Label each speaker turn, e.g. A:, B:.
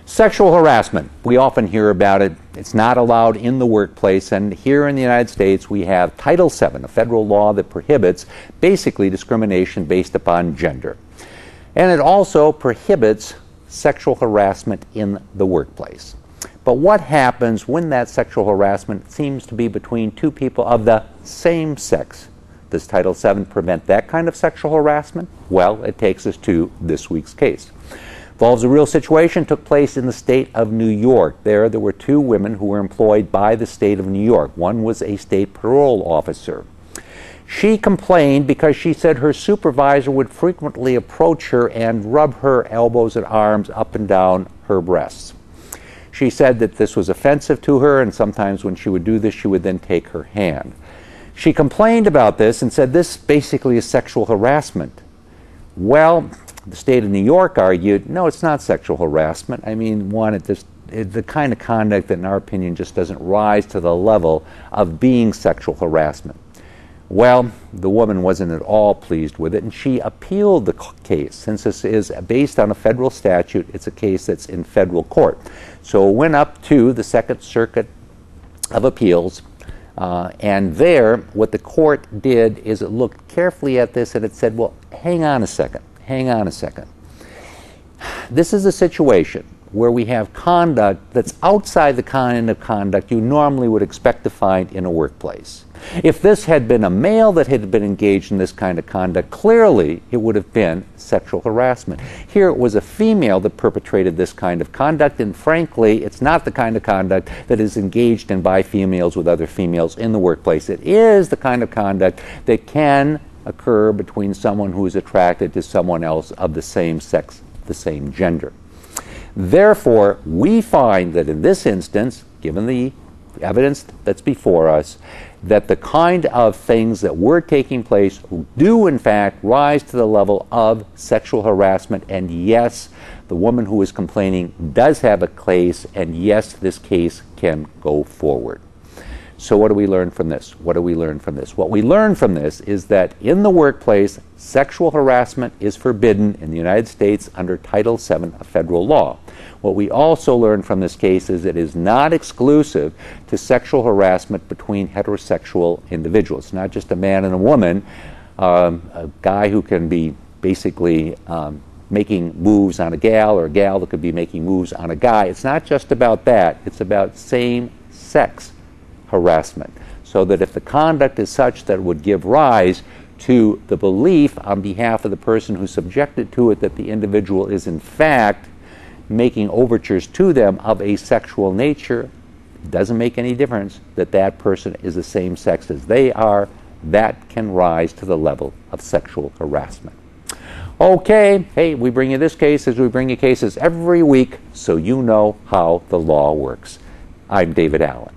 A: Sexual harassment. We often hear about it. It's not allowed in the workplace, and here in the United States we have Title VII, a federal law that prohibits basically discrimination based upon gender. And it also prohibits sexual harassment in the workplace. But what happens when that sexual harassment seems to be between two people of the same sex? Does Title VII prevent that kind of sexual harassment? Well, it takes us to this week's case. Involves a real situation, took place in the state of New York. There were two women who were employed by the state of New York. One was a state parole officer. She complained because she said her supervisor would frequently approach her and rub her elbows and arms up and down her breasts. She said that this was offensive to her, and sometimes when she would do this, she would then take her hand. She complained about this and said this basically is sexual harassment. Well, the state of New York argued, no, it's not sexual harassment. I mean, it's the kind of conduct that in our opinion just doesn't rise to the level of being sexual harassment. Well, the woman wasn't at all pleased with it, and she appealed the case. Since this is based on a federal statute, it's a case that's in federal court. So it went up to the Second Circuit of Appeals, and there, what the court did is it looked carefully at this and it said, well, hang on a second. This is a situation where we have conduct that's outside the kind of conduct you normally would expect to find in a workplace. If this had been a male that had been engaged in this kind of conduct, clearly it would have been sexual harassment. Here it was a female that perpetrated this kind of conduct, and frankly, it's not the kind of conduct that is engaged in by females with other females in the workplace. It is the kind of conduct that can occur between someone who is attracted to someone else of the same sex, the same gender. Therefore, we find that in this instance, given the evidence that's before us, that the kind of things that were taking place do in fact rise to the level of sexual harassment, and yes, the woman who is complaining does have a case, and yes, this case can go forward. So what do we learn from this? What we learn from this is that in the workplace, sexual harassment is forbidden in the United States under Title VII of federal law. What we also learn from this case is it is not exclusive to sexual harassment between heterosexual individuals. It's not just a man and a woman, a guy who can be basically making moves on a gal, or a gal that could be making moves on a guy. It's not just about that. It's about same-sex harassment, so that if the conduct is such that it would give rise to the belief on behalf of the person who's subjected to it that the individual is in fact making overtures to them of a sexual nature, it doesn't make any difference that that person is the same sex as they are. That can rise to the level of sexual harassment. Okay, hey, we bring you this case as we bring you cases every week, so you know how the law works. I'm David Allen.